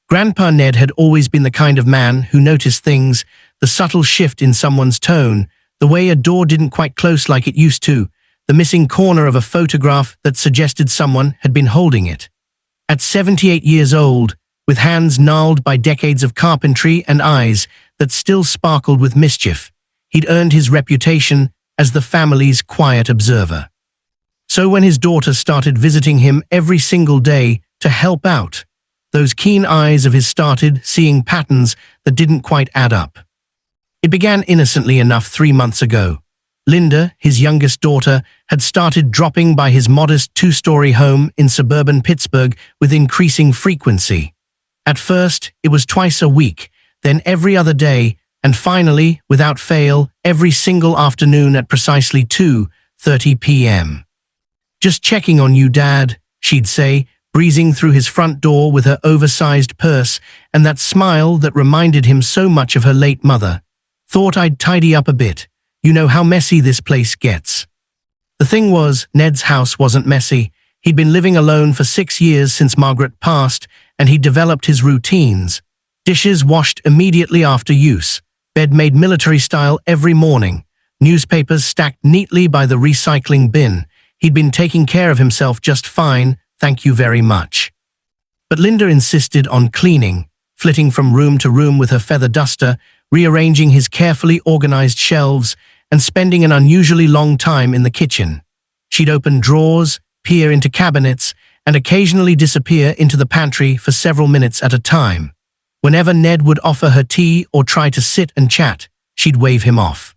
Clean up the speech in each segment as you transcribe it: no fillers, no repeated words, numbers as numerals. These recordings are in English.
Grandpa Ned had always been the kind of man who noticed things, the subtle shift in someone's tone, the way a door didn't quite close like it used to, the missing corner of a photograph that suggested someone had been holding it. At 78 years old, with hands gnarled by decades of carpentry and eyes that still sparkled with mischief, he'd earned his reputation as the family's quiet observer. So when his daughter started visiting him every single day to help out, those keen eyes of his started seeing patterns that didn't quite add up. It began innocently enough 3 months ago. Linda, his youngest daughter, had started dropping by his modest 2-story home in suburban Pittsburgh with increasing frequency. At first, it was twice a week, then every other day, and finally, without fail, every single afternoon at precisely 2:30 p.m. "Just checking on you, Dad," she'd say, breezing through his front door with her oversized purse and that smile that reminded him so much of her late mother. "Thought I'd tidy up a bit. You know how messy this place gets." The thing was, Ned's house wasn't messy. He'd been living alone for 6 years since Margaret passed, and he'd developed his routines. Dishes washed immediately after use, bed made military style every morning, newspapers stacked neatly by the recycling bin. He'd been taking care of himself just fine, thank you very much. But Linda insisted on cleaning, flitting from room to room with her feather duster, rearranging his carefully organized shelves, and spending an unusually long time in the kitchen. She'd open drawers, peer into cabinets, and occasionally disappear into the pantry for several minutes at a time. Whenever Ned would offer her tea or try to sit and chat, she'd wave him off.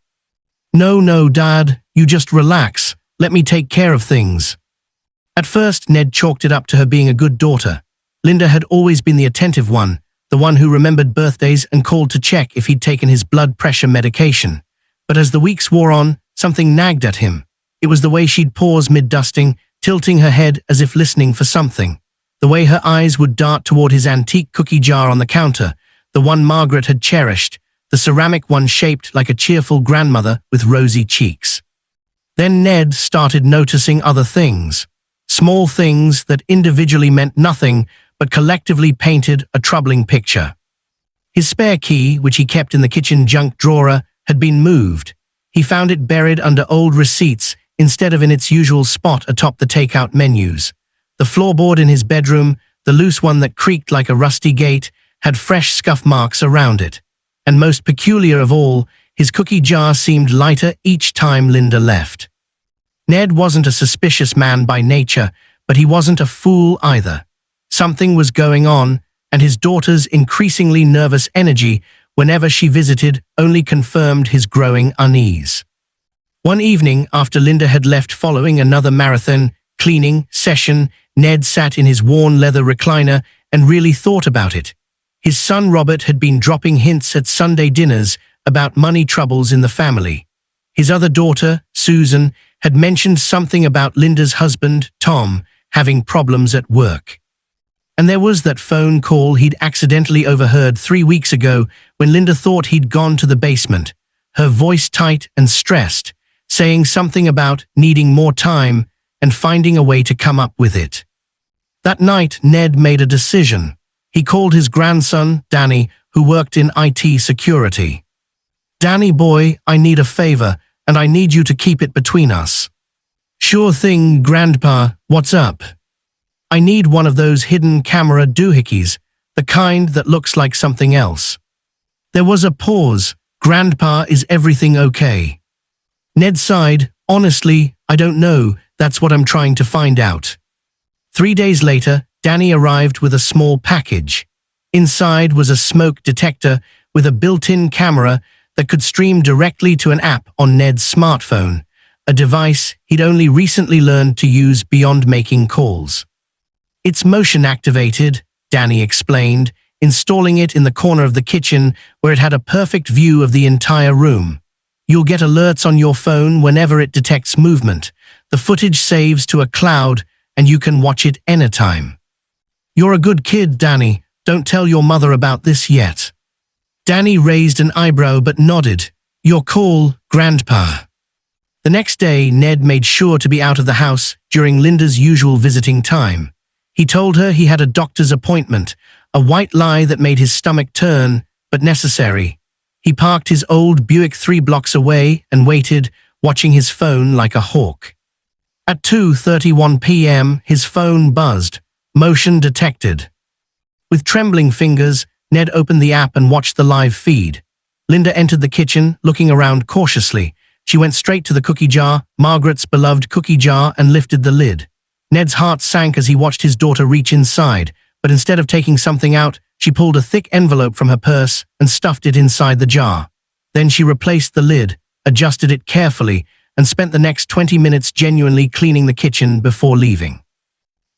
No, Dad, you just relax. Let me take care of things." At first, Ned chalked it up to her being a good daughter. Linda had always been the attentive one, the one who remembered birthdays and called to check if he'd taken his blood pressure medication. But as the weeks wore on, something nagged at him. It was the way she'd pause mid-dusting, tilting her head as if listening for something. The way her eyes would dart toward his antique cookie jar on the counter, the one Margaret had cherished, the ceramic one shaped like a cheerful grandmother with rosy cheeks. Then Ned started noticing other things. Small things that individually meant nothing, but collectively painted a troubling picture. His spare key, which he kept in the kitchen junk drawer, had been moved. He found it buried under old receipts instead of in its usual spot atop the takeout menus. The floorboard in his bedroom, the loose one that creaked like a rusty gate, had fresh scuff marks around it. And most peculiar of all, his cookie jar seemed lighter each time Linda left. Ned wasn't a suspicious man by nature, but he wasn't a fool either. Something was going on, and his daughter's increasingly nervous energy whenever she visited only confirmed his growing unease. One evening, after Linda had left following another marathon cleaning session, Ned sat in his worn leather recliner and really thought about it. His son Robert had been dropping hints at Sunday dinners about money troubles in the family. His other daughter, Susan, had mentioned something about Linda's husband, Tom, having problems at work. And there was that phone call he'd accidentally overheard 3 weeks ago when Linda thought he'd gone to the basement, her voice tight and stressed, saying something about needing more time and finding a way to come up with it. That night, Ned made a decision. He called his grandson, Danny, who worked in IT security. "Danny boy, I need a favor, and I need you to keep it between us." "Sure thing, Grandpa, what's up?" "I need one of those hidden camera doohickeys, the kind that looks like something else." There was a pause. "Grandpa, is everything okay?" Ned sighed. "Honestly, I don't know. That's what I'm trying to find out." 3 days later, Danny arrived with a small package. Inside was a smoke detector with a built-in camera that could stream directly to an app on Ned's smartphone, a device he'd only recently learned to use beyond making calls. "It's motion-activated," Danny explained, installing it in the corner of the kitchen where it had a perfect view of the entire room. "You'll get alerts on your phone whenever it detects movement. The footage saves to a cloud, and you can watch it anytime." "You're a good kid, Danny. Don't tell your mother about this yet." Danny raised an eyebrow but nodded. "Your call, Grandpa." The next day, Ned made sure to be out of the house during Linda's usual visiting time. He told her he had a doctor's appointment, a white lie that made his stomach turn, but necessary. He parked his old Buick 3 blocks away and waited, watching his phone like a hawk. At 2:31 p.m., his phone buzzed. Motion detected. With trembling fingers, Ned opened the app and watched the live feed. Linda entered the kitchen, looking around cautiously. She went straight to the cookie jar, Margaret's beloved cookie jar, and lifted the lid. Ned's heart sank as he watched his daughter reach inside, but instead of taking something out, she pulled a thick envelope from her purse and stuffed it inside the jar. Then she replaced the lid, adjusted it carefully, and spent the next 20 minutes genuinely cleaning the kitchen before leaving.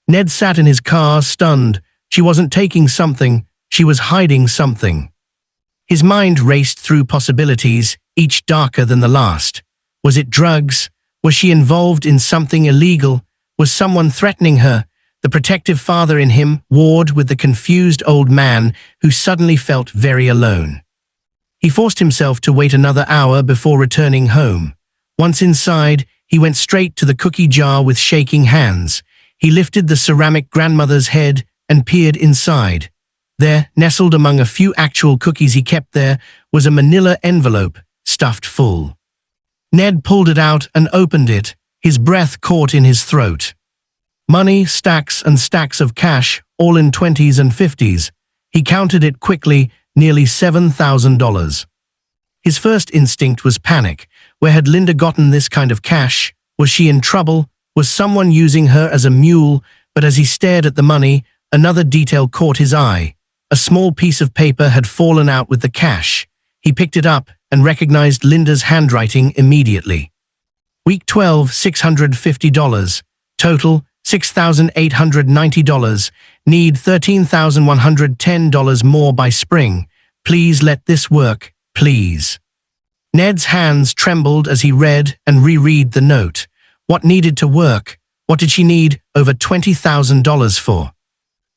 Ned sat in his car, stunned. She wasn't taking something, she was hiding something. His mind raced through possibilities, each darker than the last. Was it drugs? Was she involved in something illegal? Was someone threatening her? The protective father in him warred with the confused old man who suddenly felt very alone. He forced himself to wait another hour before returning home. Once inside, he went straight to the cookie jar with shaking hands. He lifted the ceramic grandmother's head and peered inside. There, nestled among a few actual cookies he kept there, was a manila envelope, stuffed full. Ned pulled it out and opened it, his breath caught in his throat. Money, stacks and stacks of cash, all in 20s and 50s. He counted it quickly, nearly $7,000. His first instinct was panic. Where had Linda gotten this kind of cash? Was she in trouble? Was someone using her as a mule? But as he stared at the money, another detail caught his eye. A small piece of paper had fallen out with the cash. He picked it up and recognized Linda's handwriting immediately. Week 12, $650. Total, $6,890. Need $13,110 more by spring. Please let this work, please. Ned's hands trembled as he read and reread the note. What needed to work? What did she need over $20,000 for?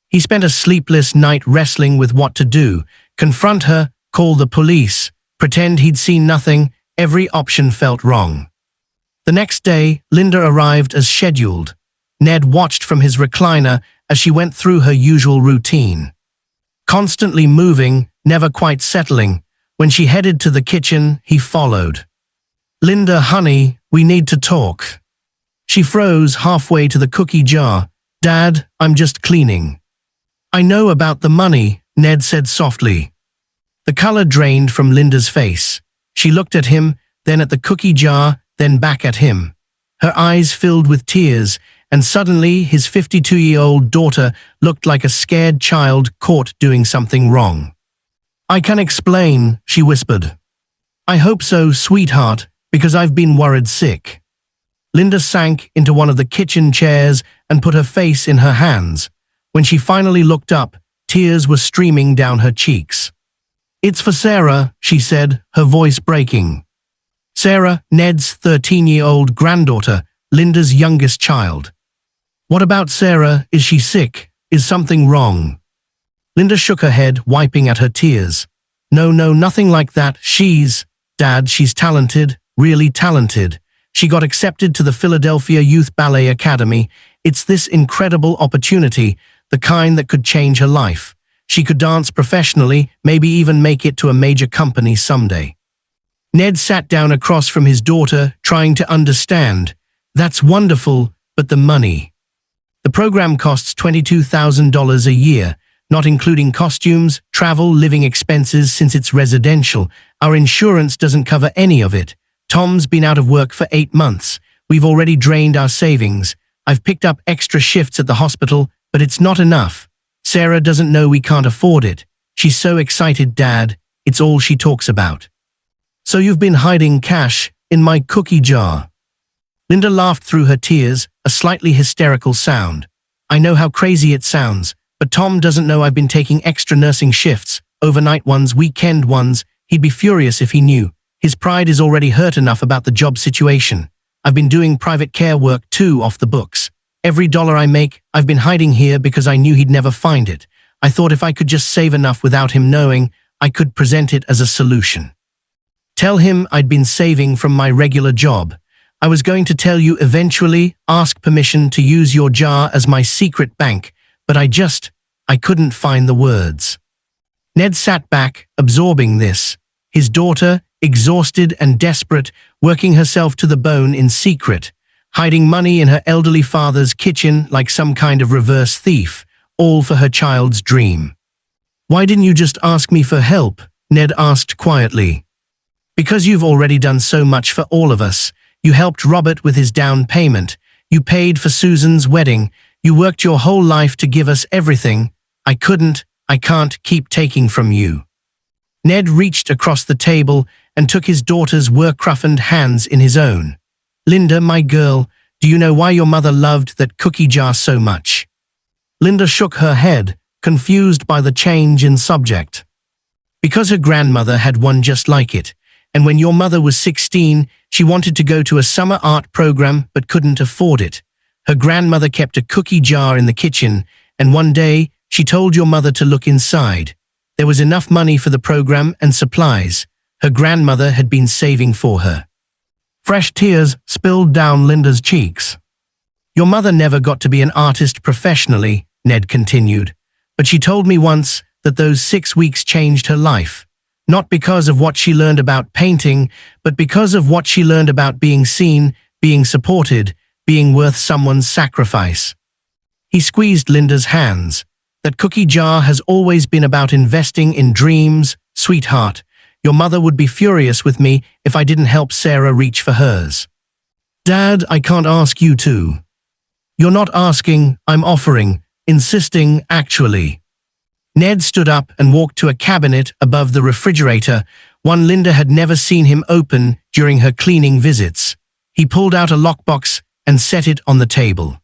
He spent a sleepless night wrestling with what to do. Confront her, call the police, pretend he'd seen nothing. Every option felt wrong. The next day, Linda arrived as scheduled. Ned watched from his recliner as she went through her usual routine. Constantly moving, never quite settling. When she headed to the kitchen, he followed. Linda, honey, we need to talk. She froze halfway to the cookie jar. Dad, I'm just cleaning. I know about the money, Ned said softly. The color drained from Linda's face. She looked at him, then at the cookie jar, then back at him. Her eyes filled with tears, and suddenly his 52-year-old daughter looked like a scared child caught doing something wrong. I can explain, she whispered. I hope so, sweetheart, because I've been worried sick. Linda sank into one of the kitchen chairs and put her face in her hands. When she finally looked up, tears were streaming down her cheeks. It's for Sarah, she said, her voice breaking. Sarah, Ned's 13-year-old granddaughter, Linda's youngest child. What about Sarah? Is she sick? Is something wrong? Linda shook her head, wiping at her tears. No, nothing like that. Dad, she's talented, really talented. She got accepted to the Philadelphia Youth Ballet Academy. It's this incredible opportunity, the kind that could change her life. She could dance professionally, maybe even make it to a major company someday. Ned sat down across from his daughter, trying to understand. That's wonderful, but the money. The program costs $22,000 a year, not including costumes, travel, living expenses since it's residential. Our insurance doesn't cover any of it. Tom's been out of work for 8 months. We've already drained our savings. I've picked up extra shifts at the hospital, but it's not enough. Sarah doesn't know we can't afford it. She's so excited, Dad. It's all she talks about. So you've been hiding cash in my cookie jar. Linda laughed through her tears, a slightly hysterical sound. I know how crazy it sounds, but Tom doesn't know I've been taking extra nursing shifts, overnight ones, weekend ones. He'd be furious if he knew. His pride is already hurt enough about the job situation. I've been doing private care work too, off the books. Every dollar I make, I've been hiding here because I knew he'd never find it. I thought if I could just save enough without him knowing, I could present it as a solution. Tell him I'd been saving from my regular job. I was going to tell you eventually, ask permission to use your jar as my secret bank, but I just I couldn't find the words. Ned sat back, absorbing this. His daughter, exhausted and desperate, working herself to the bone in secret, hiding money in her elderly father's kitchen like some kind of reverse thief, all for her child's dream. "Why didn't you just ask me for help?" Ned asked quietly. "Because you've already done so much for all of us. You helped Robert with his down payment. You paid for Susan's wedding. You worked your whole life to give us everything. I can't keep taking from you." Ned reached across the table and took his daughter's work-roughened hands in his own. "Linda, my girl, do you know why your mother loved that cookie jar so much?" Linda shook her head, confused by the change in subject. "Because her grandmother had one just like it, and when your mother was 16, she wanted to go to a summer art program but couldn't afford it. Her grandmother kept a cookie jar in the kitchen, and one day she told your mother to look inside. There was enough money for the program and supplies. Her grandmother had been saving for her." Fresh tears spilled down Linda's cheeks. "Your mother never got to be an artist professionally," Ned continued, "but she told me once that those 6 weeks changed her life. Not because of what she learned about painting, but because of what she learned about being seen, being supported, being worth someone's sacrifice." He squeezed Linda's hands. "That cookie jar has always been about investing in dreams, sweetheart. Your mother would be furious with me if I didn't help Sarah reach for hers." "Dad, I can't ask you to." "You're not asking, I'm offering, insisting, actually." Ned stood up and walked to a cabinet above the refrigerator, one Linda had never seen him open during her cleaning visits. He pulled out a lockbox and set it on the table.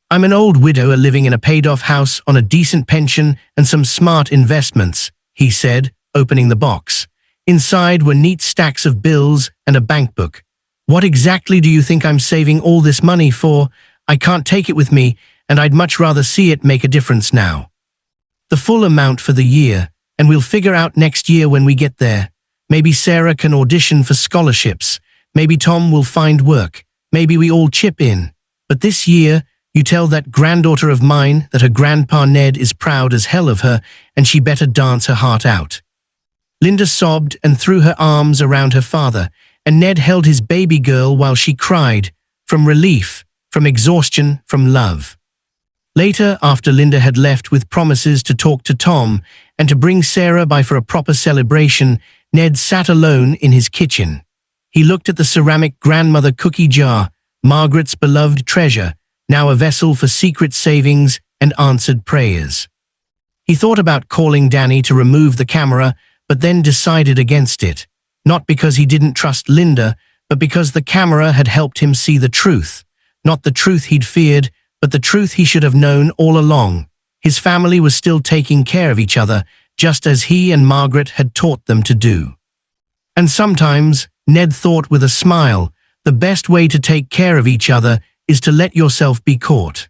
"I'm an old widower living in a paid-off house on a decent pension and some smart investments," he said, opening the box. Inside were neat stacks of bills and a bank book. "What exactly do you think I'm saving all this money for? I can't take it with me, and I'd much rather see it make a difference now." "The full amount for the year, and we'll figure out next year when we get there. Maybe Sarah can audition for scholarships. Maybe Tom will find work. Maybe we all chip in. But this year, you tell that granddaughter of mine that her Grandpa Ned is proud as hell of her, and she better dance her heart out." Linda sobbed and threw her arms around her father, and Ned held his baby girl while she cried, from relief, from exhaustion, from love. Later, after Linda had left with promises to talk to Tom and to bring Sarah by for a proper celebration, Ned sat alone in his kitchen. He looked at the ceramic grandmother cookie jar, Margaret's beloved treasure, now a vessel for secret savings and answered prayers. He thought about calling Danny to remove the camera, but then decided against it, not because he didn't trust Linda, but because the camera had helped him see the truth. Not the truth he'd feared, but the truth he should have known all along. His family was still taking care of each other, just as he and Margaret had taught them to do. And sometimes, Ned thought with a smile, the best way to take care of each other is to let yourself be caught.